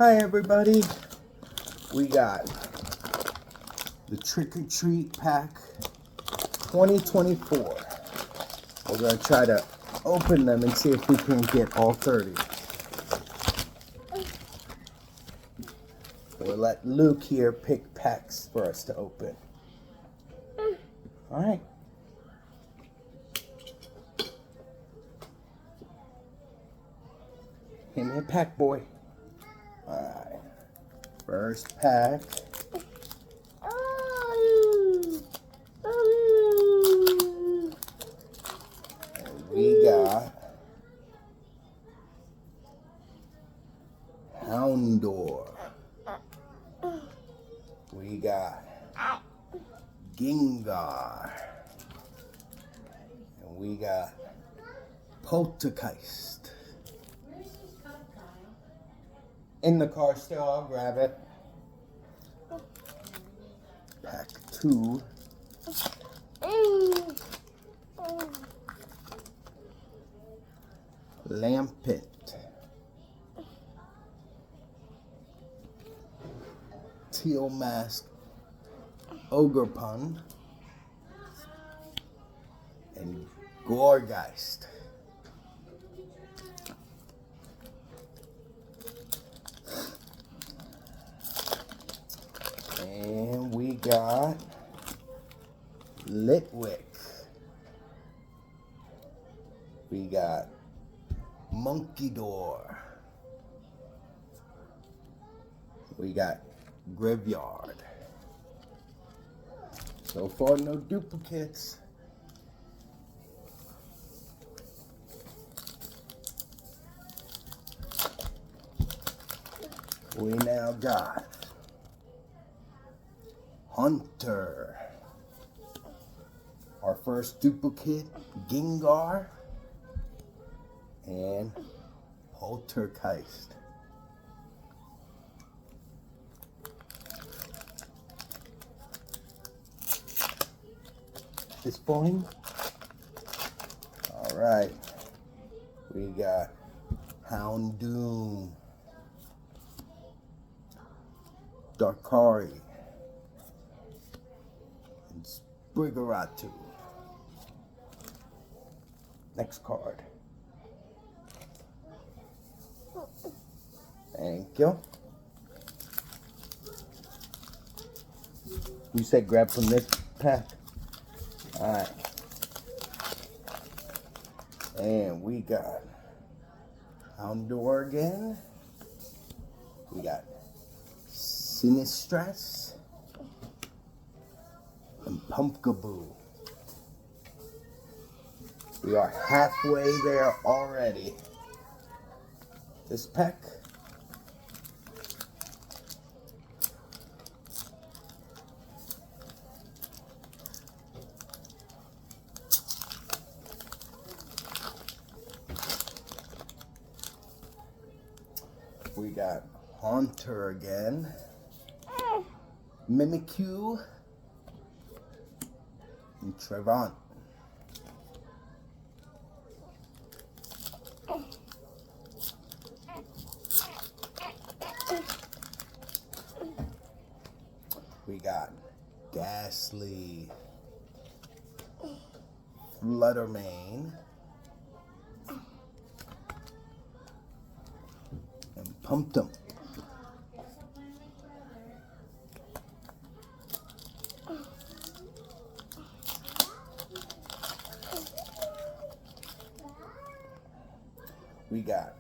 Hi everybody, we got the Trick or Treat Pack 2024. We're going to try to open them and see if we can get all 30. We'll let Luke here pick packs for us to open. Alright. Give me a pack, boy. Alright. First pack. And we got Houndour. We got Gengar. And we got Poltergeist. In the car still, I'll grab it. Pack 2. Lampent. Teal Mask. Ogerpon. And Gourgeist. And we got Litwick. We got Monkey-Door. We got Graveyard. So far, no duplicates. We now got Hunter. Our first duplicate, Gengar. And Poltergeist. This point. Alright. We got Houndoom. Darkari. And Spriggeratu. Next card. Thank you. You said grab from this pack. Alright. And we got Houndour again. We got Sinistras. And Pumpkaboo. We are halfway there already. This pack. We got Haunter again. Mimikyu. And Trevant. We got Ghastly, Fluttermane, and Pumptum. We got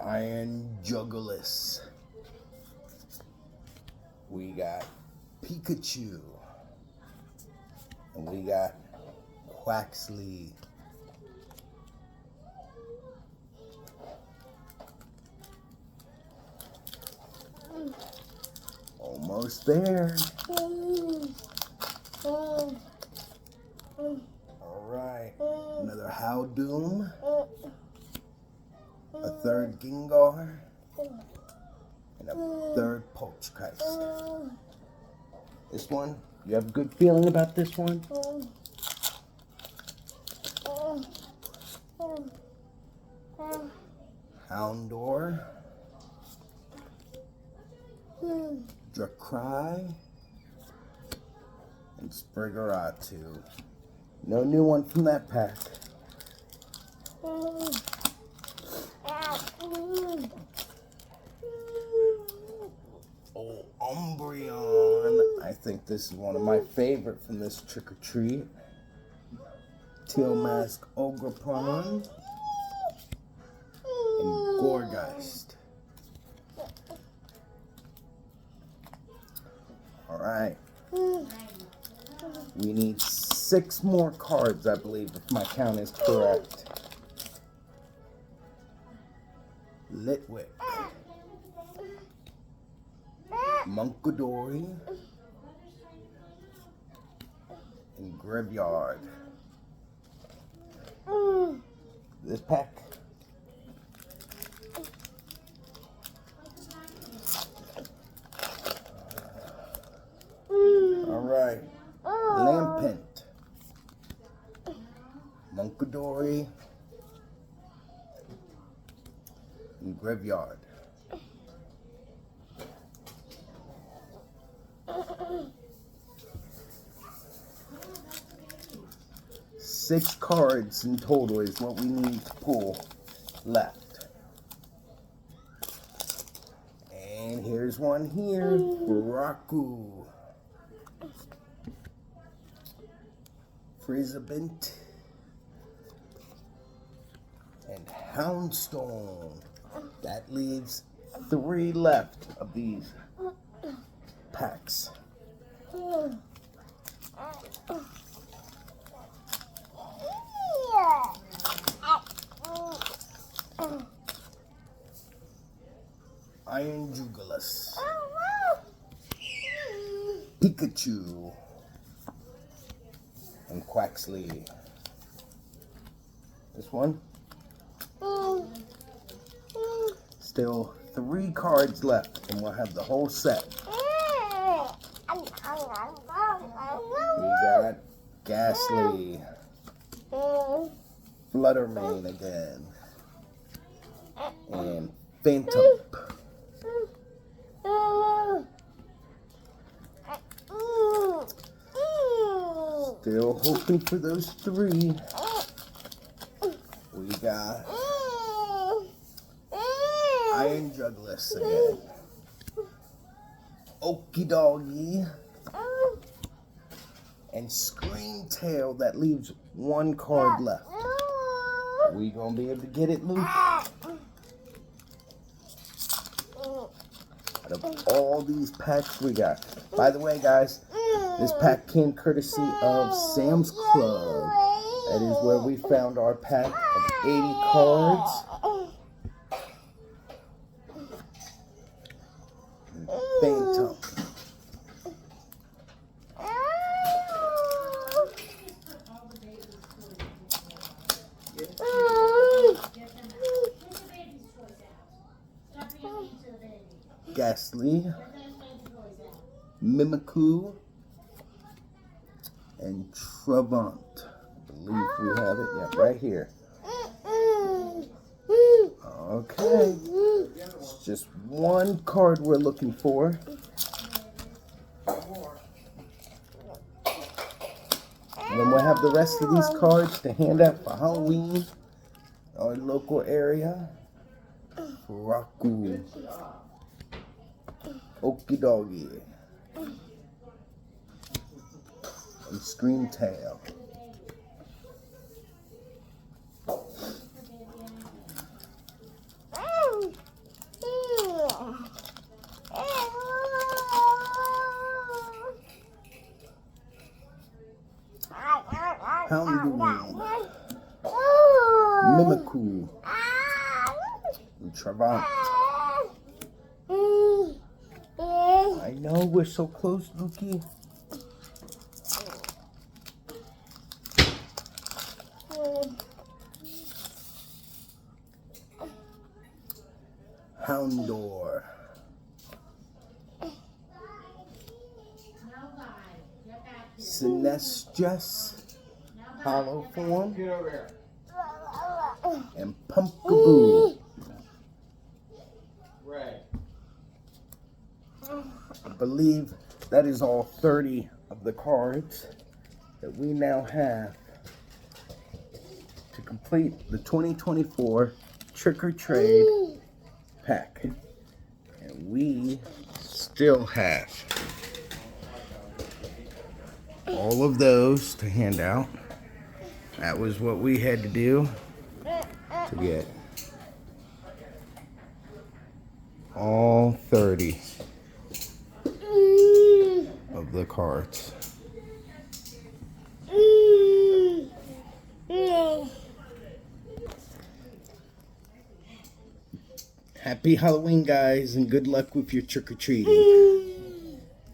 Iron Jugulis. We got Pikachu. And we got Quaxley. Almost there. Alright. Another Howdoom. A third Gengar. And a third Poltergeist. This one, you have a good feeling about this one? Houndour. Extra Cry, and Spriggeratu. No new one from that pack. Oh, Umbreon. I think this is one of my favorite from this Trick or Treat. Teal Mask Ogerpon and Gourgeist. Alright. We need 6 more cards, I believe, if my count is correct. Litwick. Munkidori. And Graveyard. This pack. Alright. Lampent. Munkidori. And Graveyard. Six cards in total is what we need to pull left. And here's one here. Raku. Frizzabent. And Houndstone. That leaves 3 left of these packs. Iron Jugulis. Pikachu. And Quaxley. This one. Still 3 cards left and we'll have the whole set. We got Ghastly. Fluttermane again. And Phantom. Still hoping for those 3. We got Iron Jugulis again. Okie Doggy. And Scream Tail. That leaves 1 card left. We gonna be able to get it, Luke? Out of all these packs we got. By the way, guys, this pack came courtesy of Sam's Club. That is where we found our pack of 80 cards. Phantom. Ghastly. Mimikyu. And Trabant. I believe we have it. Yeah, right here. Okay. It's just 1 card we're looking for. And then we'll have the rest of these cards to hand out for Halloween. Our local area. Raku. Okie Doggy. And Scream Tail. Houndoom. Mimikyu. And Trabant. I know we're so close, Lukey. Houndour. Sinestros. Hollow form. And Pumpkaboo. I believe that is all 30 of the cards that we now have to complete the 2024 Trick or Trade pack. And we still have all of those to hand out. That was what we had to do to get all 30 of the cards. Happy Halloween, guys, and good luck with your trick-or-treating.